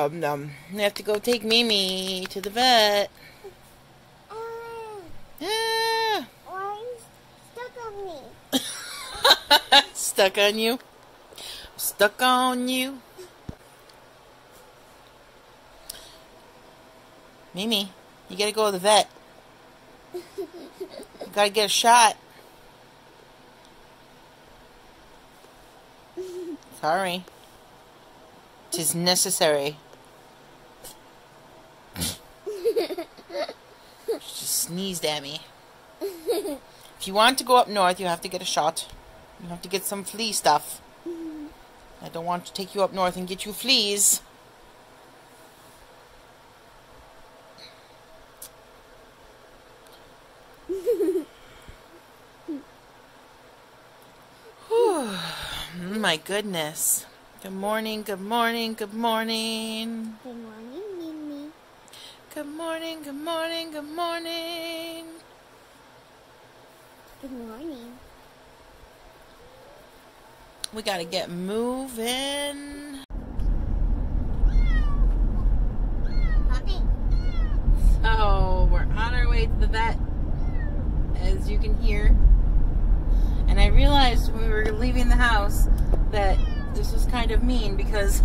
We have to go take Mimi to the vet. Yeah. Stuck on me. Stuck on you? Stuck on you? Mimi, you gotta go to the vet. You gotta get a shot. Sorry. Tis necessary. She just sneezed at me. If you want to go up north, you have to get a shot. You have to get some flea stuff. I don't want to take you up north and get you fleas. My goodness. Good morning, good morning, good morning. Good morning, Mimi. Good morning, good morning, good morning. Good morning. We gotta get moving. Puppy. So, we're on our way to the vet, as you can hear. And I realized when we were leaving the house that this was kind of mean because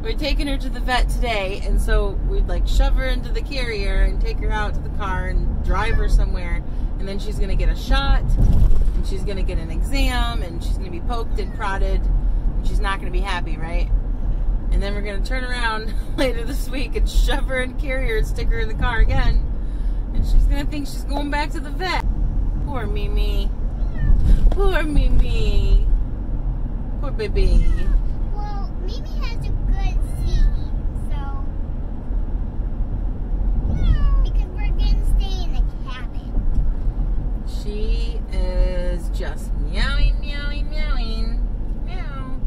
we're taking her to the vet today, and so we'd like shove her into the carrier and take her out to the car and drive her somewhere, and then she's gonna get a shot, and she's gonna get an exam, and she's gonna be poked and prodded, and she's not gonna be happy, right? And then we're gonna turn around later this week and shove her in the carrier and stick her in the car again, and she's gonna think she's going back to the vet. Poor Mimi. Poor Mimi. Poor baby. Well, Mimi has a good seat, so because we're gonna stay in the cabin. She is just meowing, meowing, meowing. Meow.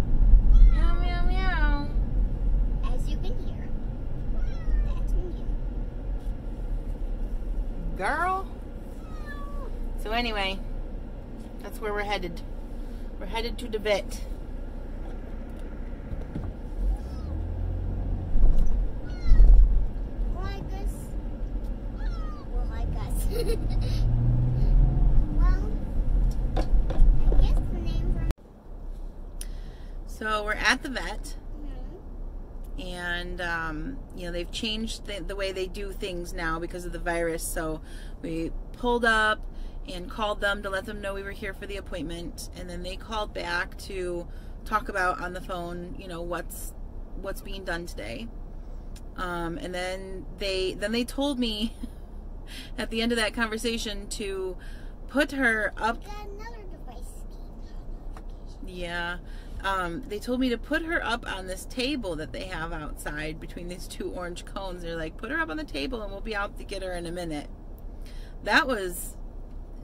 Meow, meow, meow. As you can hear, that's me. Girl. So anyway, that's where we're headed. We're headed to the vet. Like us. Well, like us. Well, I guess the name for... So we're at the vet. And, you know, they've changed the way they do things now because of the virus. So we pulled up and called them to let them know we were here for the appointment. And then they called back to talk about on the phone, you know, what's being done today. And then they told me at the end of that conversation to put her up. Got another device. Yeah. They told me to put her up on this table that they have outside between these two orange cones. They're like, put her up on the table and we'll be out to get her in a minute. That was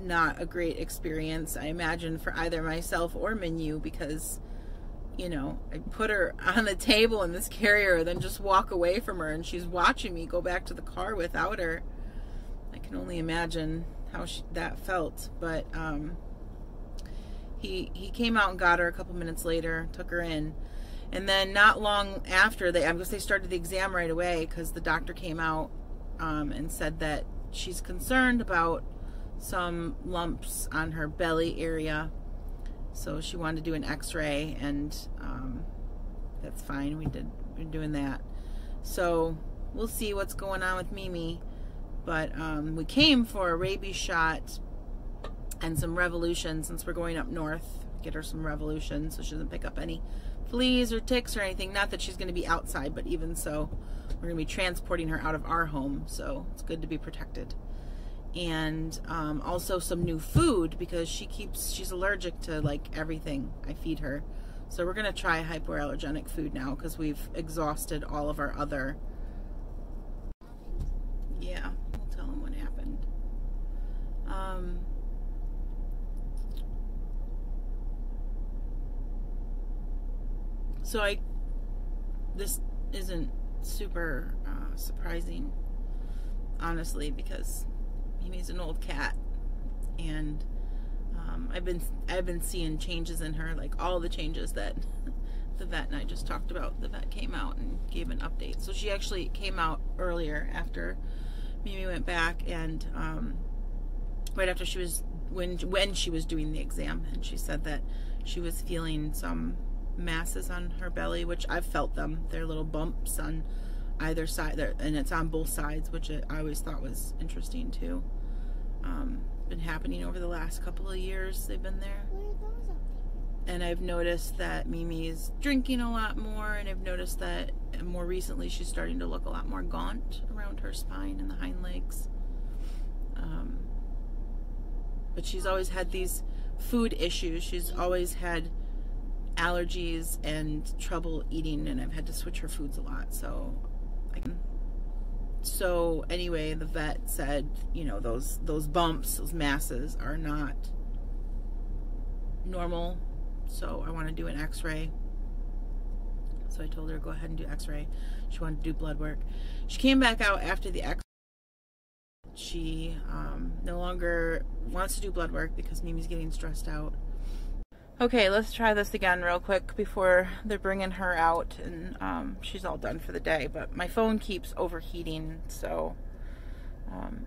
not a great experience, I imagine, for either myself or Minyu, because, you know, I put her on the table in this carrier and then just walk away from her, and she's watching me go back to the car without her. I can only imagine how that felt, but, He came out and got her a couple minutes later, took her in, and then not long after, I guess they started the exam right away because the doctor came out and said that she's concerned about some lumps on her belly area, so she wanted to do an x-ray, and that's fine. We're doing that, so we'll see what's going on with Mimi, but we came for a rabies shot and some Revolution, since we're going up north. Get her some Revolution so she doesn't pick up any fleas or ticks or anything. Not that she's going to be outside, but even so, we're going to be transporting her out of our home, so it's good to be protected. And also some new food, because she's allergic to like everything I feed her. So we're going to try hypoallergenic food now because we've exhausted all of our other. Yeah, we'll tell them what happened. So this isn't super surprising, honestly, because Mimi's an old cat, and I've been seeing changes in her, like all the changes that the vet and I just talked about. The vet came out and gave an update. So she actually came out earlier after Mimi went back, and right after she was, when she was doing the exam, and she said that she was feeling some masses on her belly, which I've felt them. They're little bumps on either side, and it's on both sides, which I always thought was interesting too. Been happening over the last couple of years they've been there. And I've noticed that Mimi's drinking a lot more, and I've noticed that more recently she's starting to look a lot more gaunt around her spine and the hind legs. But she's always had these food issues. She's always had allergies and trouble eating, and I've had to switch her foods a lot. So anyway, the vet said, you know, those bumps, those masses are not normal. So I want to do an x-ray. So I told her, go ahead and do x-ray. She wanted to do blood work. She came back out after the x-ray. She no longer wants to do blood work because Mimi's getting stressed out. Okay, let's try this again real quick before they're bringing her out, and she's all done for the day. But my phone keeps overheating, so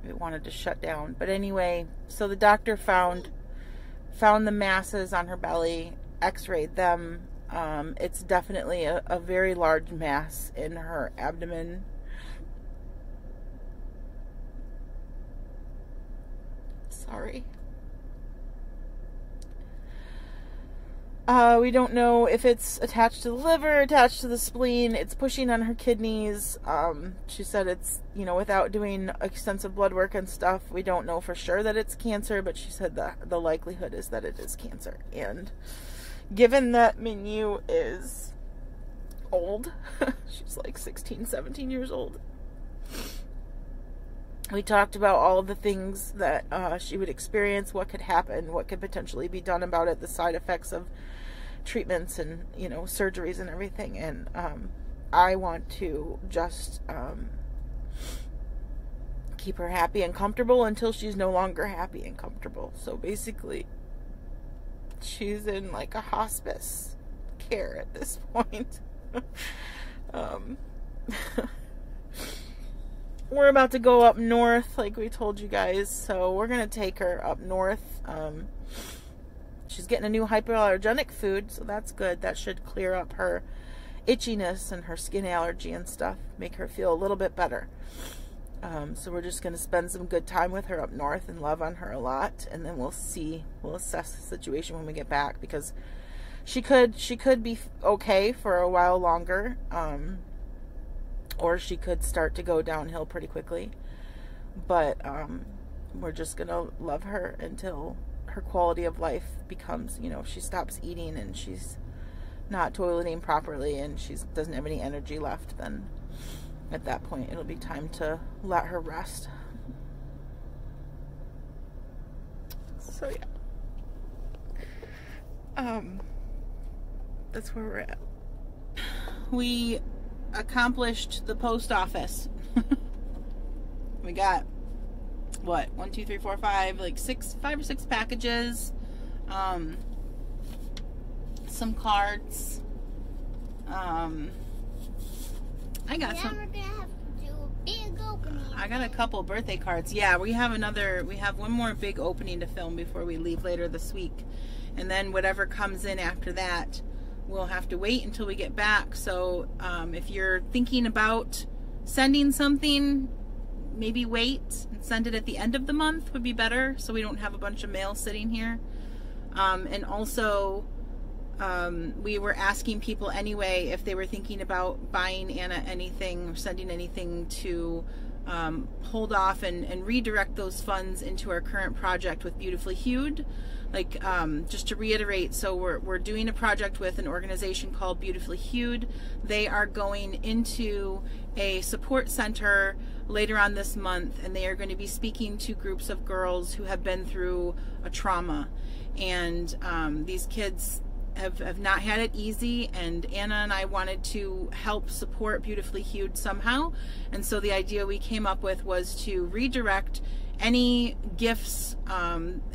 it wanted to shut down. But anyway, so the doctor found the masses on her belly, x-rayed them. It's definitely a very large mass in her abdomen. Sorry. We don't know if it's attached to the liver, attached to the spleen. It's pushing on her kidneys. She said it's, you know, without doing extensive blood work and stuff, we don't know for sure that it's cancer, but she said that the likelihood is that it is cancer. And given that Minu is old, she's like 16, 17 years old, we talked about all of the things that she would experience, what could happen, what could potentially be done about it, the side effects of treatments and, you know, surgeries and everything. And I want to just keep her happy and comfortable until she's no longer happy and comfortable. So basically, she's in like a hospice care at this point. We're about to go up north, like we told you guys, so we're going to take her up north. She's getting a new hypoallergenic food, so that's good. That should clear up her itchiness and her skin allergy and stuff, make her feel a little bit better. So we're just going to spend some good time with her up north and love on her a lot, and then we'll assess the situation when we get back, because she could be okay for a while longer. Or she could start to go downhill pretty quickly. But we're just going to love her until her quality of life becomes, you know, she stops eating and she's not toileting properly and she doesn't have any energy left. Then at that point, it'll be time to let her rest. So yeah. That's where we're at. We accomplished the post office. We got what, 1, 2, 3, 4, 5, like 5 or 6 packages, some cards. I got some. We're gonna have to do a big opening. I got a couple birthday cards. Yeah, we have one more big opening to film before we leave later this week, and then whatever comes in after that, we'll have to wait until we get back. So if you're thinking about sending something, maybe wait and send it at the end of the month would be better, so we don't have a bunch of mail sitting here. And also, we were asking people anyway if they were thinking about buying Anna anything or sending anything to hold off and redirect those funds into our current project with Beautifully Hued. Like, just to reiterate, so we're doing a project with an organization called Beautifully Hued. They are going into a support center later on this month, and they are going to be speaking to groups of girls who have been through a trauma. And these kids have not had it easy, and Anna and I wanted to help support Beautifully Hued somehow. And so the idea we came up with was to redirect any gifts,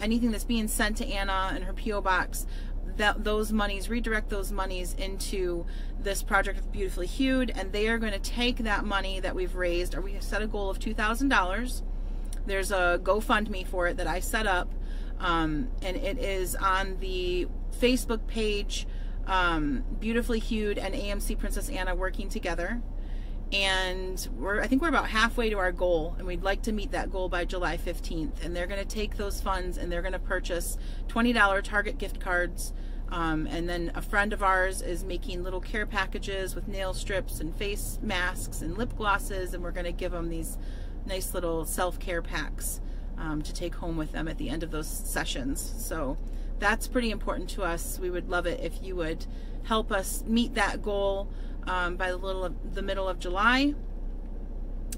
anything that's being sent to Anna and her P.O. box those monies, redirect those monies into this project with Beautifully Hued, and they are going to take that money that we've raised, or we have set a goal of $2,000. There's a GoFundMe for it that I set up, and it is on the Facebook page, Beautifully Hued and AMC Princess Ana working together. And I think we're about halfway to our goal, and we'd like to meet that goal by July 15th. And they're going to take those funds and they're going to purchase $20 Target gift cards. And then a friend of ours is making little care packages with nail strips and face masks and lip glosses, and we're going to give them these nice little self-care packs to take home with them at the end of those sessions. So that's pretty important to us. We would love it if you would help us meet that goal by the middle of July.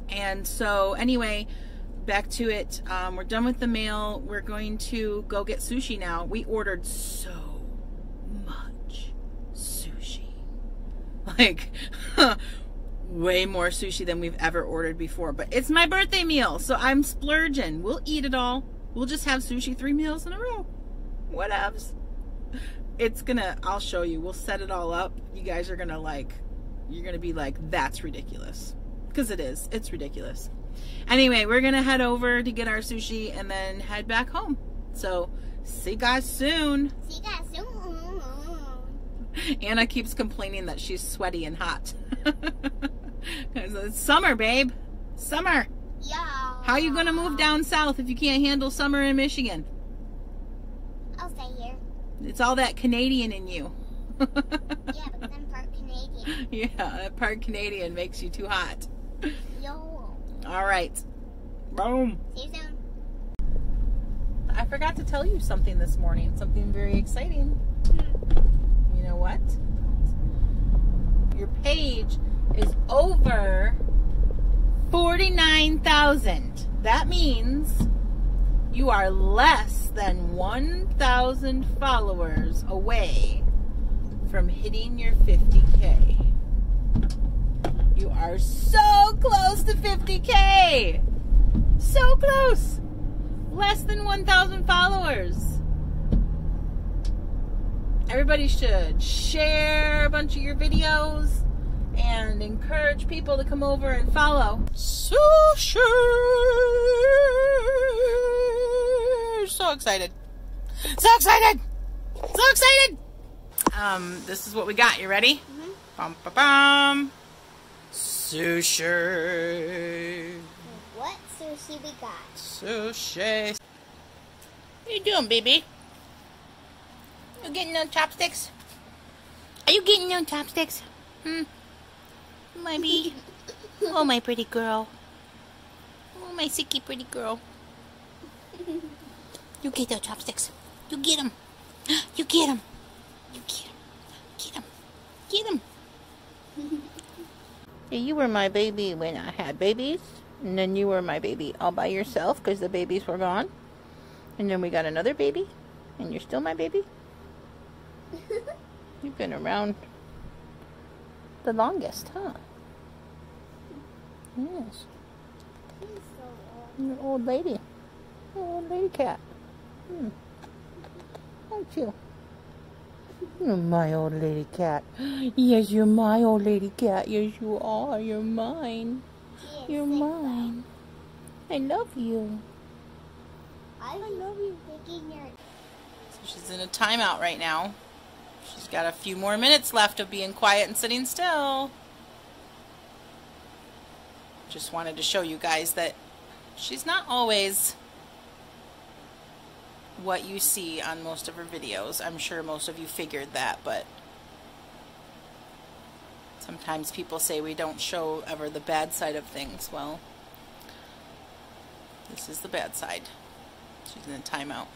And so anyway, back to it. We're done with the mail. We're going to go get sushi now. We ordered so much sushi, like way more sushi than we've ever ordered before, but it's my birthday meal, so I'm splurging. We'll eat it all. We'll just have sushi 3 meals in a row. Whatevs. I'll show you. We'll set it all up. You guys are gonna you're gonna be like, that's ridiculous, because it is. It's ridiculous. Anyway, we're gonna head over to get our sushi and then head back home. So see you guys soon. See you guys soon. Anna keeps complaining that she's sweaty and hot. It's summer, babe. Summer. Yeah. How are you gonna move down south if you can't handle summer in Michigan? I'll stay here. It's all that Canadian in you. Yeah, because I'm part Canadian. Yeah, that part Canadian makes you too hot. Yo. All right. Boom. See you soon. I forgot to tell you something this morning. Something very exciting. You know what? Your page is over 49,000. That means you are less than 1,000 followers away from hitting your 50K. You are so close to 50K. So close. Less than 1,000 followers. Everybody should share a bunch of your videos and encourage people to come over and follow. Sushi! So excited. So excited! So excited! This is what we got. You ready? Mm-hmm. Bum, ba, bum. Sushi. What sushi we got? Sushi. What are you doing, baby? You getting no chopsticks? Are you getting no chopsticks? Maybe. Oh, my pretty girl. Oh, my sicky pretty girl. You get those chopsticks. You get them. You get them. You get them. Get them. Get them. Yeah, you were my baby when I had babies. And then you were my baby all by yourself because the babies were gone. And then we got another baby. And you're still my baby. You've been around the longest, huh? Yes. You're an old lady. You're an old lady cat. Aren't you? You're my old lady cat. Yes, you're my old lady cat. Yes, you are. You're mine. You're mine. I love you. I love you. So she's in a timeout right now. She's got a few more minutes left of being quiet and sitting still. Just wanted to show you guys that she's not always what you see on most of her videos. I'm sure most of you figured that, but sometimes people say we don't show ever the bad side of things. Well, this is the bad side. She's in a timeout.